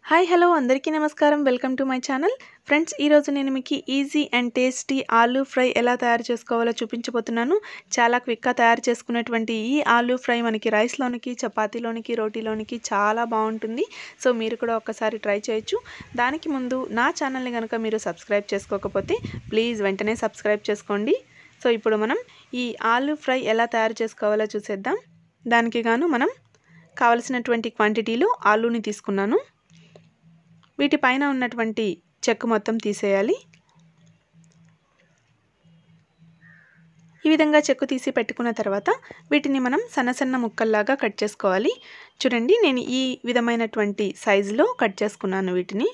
Hi hello అందరికీ నమస్కారం. Welcome to my channel. Friends, ఈరోజు నేను మీకు easy and tasty aloo fry ఎలా తయారు చేసుకోవాలో చూపించబోతున్నాను. చాలా క్విక్గా తయారు చేసుకునేటువంటి ఈ ఆలూ ఫ్రై మనకి రైస్లోనికి, చపాతీలోనికి, రోటీలోనికి చాలా బాగుంటుంది. సో మీరు కూడా ఒక్కసారి ట్రై చేయొచ్చు. దానికి ముందు నా ఛానల్ని కనుక మీరు సబ్స్క్రైబ్ చేసుకోకపోతే ప్లీజ్ వెంటనే సబ్స్క్రైబ్ చేసుకోండి. సో ఇప్పుడు మనం ఈ ఆలూ ఫ్రై ఎలా తయారు చేసుకోవాలో చూసేద్దాం. దానికి గాను మనం కావలసినటువంటి క్వాంటిటీలో ఆలూని తీసుకున్నాను. వీటిపైన ఉన్నటువంటి చెక్కు మొత్తం తీసేయాలి. ఈ విధంగా చెక్కు తీసి పెట్టుకున్న తర్వాత వీటిని మనం సన్న సన్న ముక్కల్లాగా కట్ చేసుకోవాలి. చూడండి, నేను ఈ విధమైనటువంటి సైజులో కట్ చేసుకున్నాను వీటిని.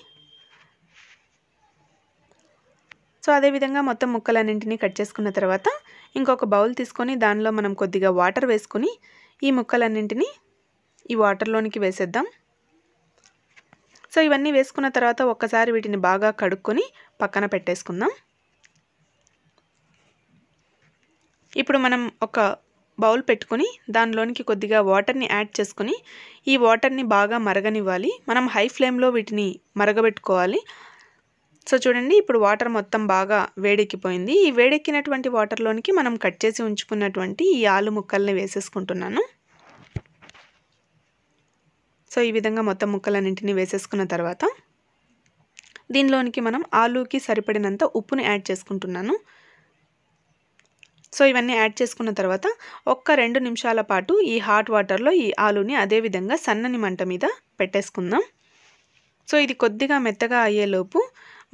సో అదేవిధంగా మొత్తం ముక్కలన్నింటినీ కట్ చేసుకున్న తర్వాత ఇంకొక బౌల్ తీసుకొని దానిలో మనం కొద్దిగా వాటర్ వేసుకొని ఈ ముక్కలన్నింటినీ ఈ వాటర్లోనికి వేసేద్దాం. సో ఇవన్నీ వేసుకున్న తర్వాత ఒక్కసారి వీటిని బాగా కడుక్కొని పక్కన పెట్టేసుకుందాం. ఇప్పుడు మనం ఒక బౌల్ పెట్టుకొని దానిలోనికి కొద్దిగా వాటర్ని యాడ్ చేసుకొని ఈ వాటర్ని బాగా మరగనివ్వాలి. మనం హై ఫ్లేమ్లో వీటిని మరగబెట్టుకోవాలి. సో చూడండి, ఇప్పుడు వాటర్ మొత్తం బాగా వేడెక్కిపోయింది. ఈ వేడెక్కినటువంటి వాటర్లోనికి మనం కట్ చేసి ఉంచుకున్నటువంటి ఈ ఆలు ముక్కల్ని వేసేసుకుంటున్నాను. సో ఈ విధంగా మొత్తం ముక్కలన్నింటినీ వేసేసుకున్న తర్వాత దీనిలోనికి మనం ఆలూకి సరిపడినంత ఉప్పుని యాడ్ చేసుకుంటున్నాను. సో ఇవన్నీ యాడ్ చేసుకున్న తర్వాత ఒక్క 2 నిమిషాల పాటు ఈ హాట్ వాటర్లో ఈ ఆలూని అదేవిధంగా సన్నని మంట మీద పెట్టేసుకుందాం. సో ఇది కొద్దిగా మెత్తగా అయ్యేలోపు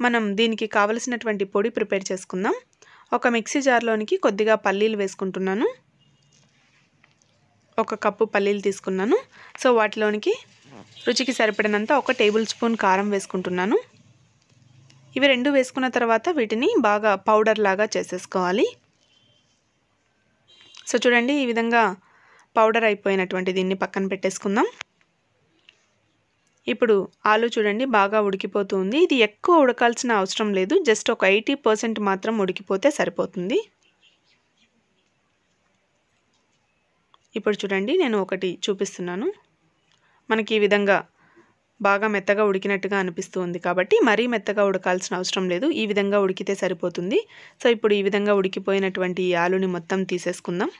మనం దీనికి కావలసినటువంటి పొడి ప్రిపేర్ చేసుకుందాం. ఒక మిక్సీ జార్లోనికి కొద్దిగా పల్లీలు వేసుకుంటున్నాను. 1 కప్పు పల్లీలు తీసుకున్నాను. సో వాటిలోనికి రుచికి సరిపడినంత 1 టేబుల్ స్పూన్ కారం వేసుకుంటున్నాను. ఇవి 2 వేసుకున్న తర్వాత వీటిని బాగా పౌడర్ లాగా చేసేసుకోవాలి. సో చూడండి, ఈ విధంగా పౌడర్ అయిపోయినటువంటి దీన్ని పక్కన పెట్టేసుకుందాం. ఇప్పుడు ఆలు చూడండి బాగా ఉడికిపోతుంది. ఇది ఎక్కువ ఉడకాల్సిన అవసరం లేదు, జస్ట్ ఒక 80% మాత్రం ఉడికిపోతే సరిపోతుంది. ఇప్పుడు చూడండి, నేను ఒకటి చూపిస్తున్నాను. మనకి ఈ విధంగా బాగా మెత్తగా ఉడికినట్టుగా అనిపిస్తుంది కాబట్టి మరీ మెత్తగా ఉడకాల్సిన అవసరం లేదు. ఈ విధంగా ఉడికితే సరిపోతుంది. సో ఇప్పుడు ఈ విధంగా ఉడికిపోయినటువంటి ఈ ఆలుని మొత్తం తీసేసుకుందాం.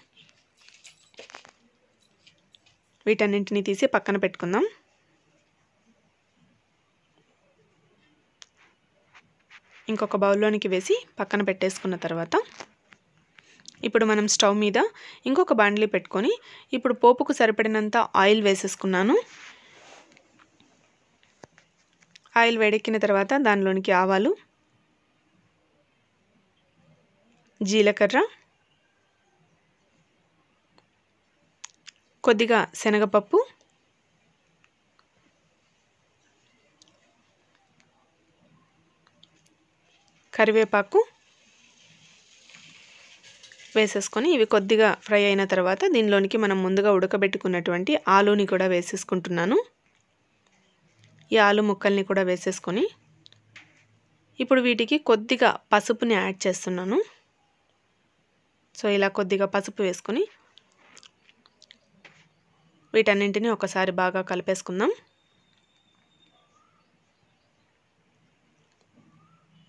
వీటన్నింటినీ తీసి పక్కన పెట్టుకుందాం. ఇంకొక బౌల్లోనికి వేసి పక్కన పెట్టేసుకున్న తర్వాత ఇప్పుడు మనం స్టవ్ మీద ఇంకొక బాండ్లీ పెట్టుకొని ఇప్పుడు పోపుకు సరిపడినంత ఆయిల్ వేసేసుకున్నాను. ఆయిల్ వేడెక్కిన తర్వాత దానిలోనికి ఆవాలు, జీలకర్ర, కొద్దిగా శనగపప్పు, కరివేపాకు వేసేసుకొని ఇవి కొద్దిగా ఫ్రై అయిన తర్వాత దీనిలోనికి మనం ముందుగా ఉడకబెట్టుకున్నటువంటి ఆలూని కూడా వేసేసుకుంటున్నాను. ఈ ఆలు ముక్కల్ని కూడా వేసేసుకొని ఇప్పుడు వీటికి కొద్దిగా పసుపుని యాడ్ చేస్తున్నాను. సో ఇలా కొద్దిగా పసుపు వేసుకొని వీటన్నింటినీ ఒకసారి బాగా కలిపేసుకుందాం.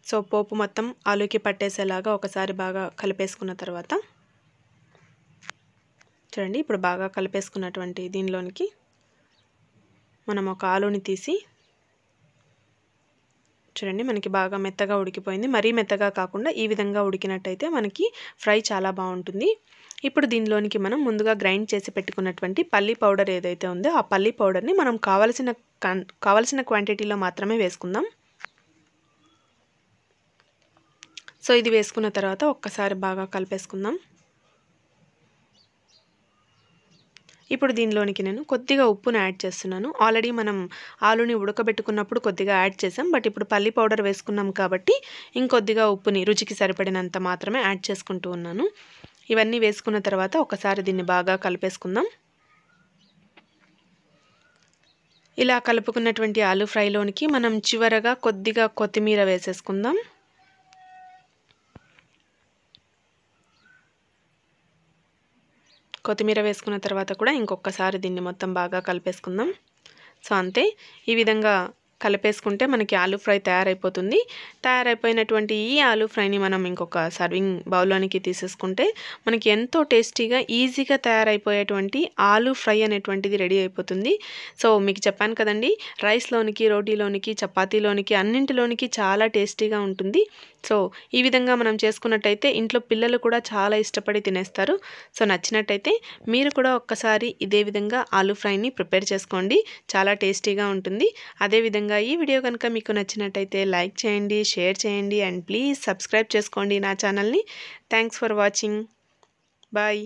సో పోపు మొత్తం ఆలూకి పట్టేసేలాగా ఒకసారి బాగా కలిపేసుకున్న తర్వాత చూడండి, ఇప్పుడు బాగా కలిపేసుకున్నటువంటి దీనిలోనికి మనం ఒక ఆలూని తీసి చూడండి, మనకి బాగా మెత్తగా ఉడికిపోయింది. మరీ మెత్తగా కాకుండా ఈ విధంగా ఉడికినట్టయితే మనకి ఫ్రై చాలా బాగుంటుంది. ఇప్పుడు దీనిలోనికి మనం ముందుగా గ్రైండ్ చేసి పెట్టుకున్నటువంటి పల్లీ పౌడర్ ఏదైతే ఉందో ఆ పల్లీ పౌడర్ని మనం కావలసిన క్వాంటిటీలో మాత్రమే వేసుకుందాం. సో ఇది వేసుకున్న తర్వాత ఒక్కసారి బాగా కలిపేసుకుందాం. ఇప్పుడు దీనిలోనికి నేను కొద్దిగా ఉప్పును యాడ్ చేస్తున్నాను. ఆల్రెడీ మనం ఆలుని ఉడకబెట్టుకున్నప్పుడు కొద్దిగా యాడ్ చేసాం, బట్ ఇప్పుడు పల్లి పౌడర్ వేసుకున్నాం కాబట్టి ఇంకొద్దిగా ఉప్పుని రుచికి సరిపడినంత మాత్రమే యాడ్ చేసుకుంటూ ఉన్నాను. ఇవన్నీ వేసుకున్న తర్వాత ఒకసారి దీన్ని బాగా కలిపేసుకుందాం. ఇలా కలుపుకున్నటువంటి ఆలు ఫ్రైలోనికి మనం చివరగా కొద్దిగా కొత్తిమీర వేసేసుకుందాం. కొత్తిమీర వేసుకున్న తర్వాత కూడా ఇంకొకసారి దీన్ని మొత్తం బాగా కలిపేసుకుందాం. సో అంతే, ఈ విధంగా కలిపేసుకుంటే మనకి ఆలూ ఫ్రై తయారైపోతుంది. తయారైపోయినటువంటి ఈ ఆలూ ఫ్రైని మనం ఇంకొక సర్వింగ్ బౌల్లోనికి తీసేసుకుంటే మనకి ఎంతో టేస్టీగా ఈజీగా తయారైపోయేటువంటి ఆలూ ఫ్రై అనేటువంటిది రెడీ అయిపోతుంది. సో మీకు చెప్పాను కదండి, రైస్లోనికి, రోటీలోనికి, చపాతీలోనికి అన్నింటిలోనికి చాలా టేస్టీగా ఉంటుంది. సో ఈ విధంగా మనం చేసుకున్నట్టయితే ఇంట్లో పిల్లలు కూడా చాలా ఇష్టపడి తినేస్తారు. సో నచ్చినట్టయితే మీరు కూడా ఒక్కసారి ఇదే విధంగా ఆలూ ఫ్రైని ప్రిపేర్ చేసుకోండి, చాలా టేస్టీగా ఉంటుంది. అదేవిధంగా ఈ వీడియో కనుక మీకు నచ్చినట్టయితే లైక్ చేయండి, షేర్ చేయండి అండ్ ప్లీజ్ సబ్స్క్రైబ్ చేసుకోండి నా ఛానల్ని. Thanks for watching. బాయ్.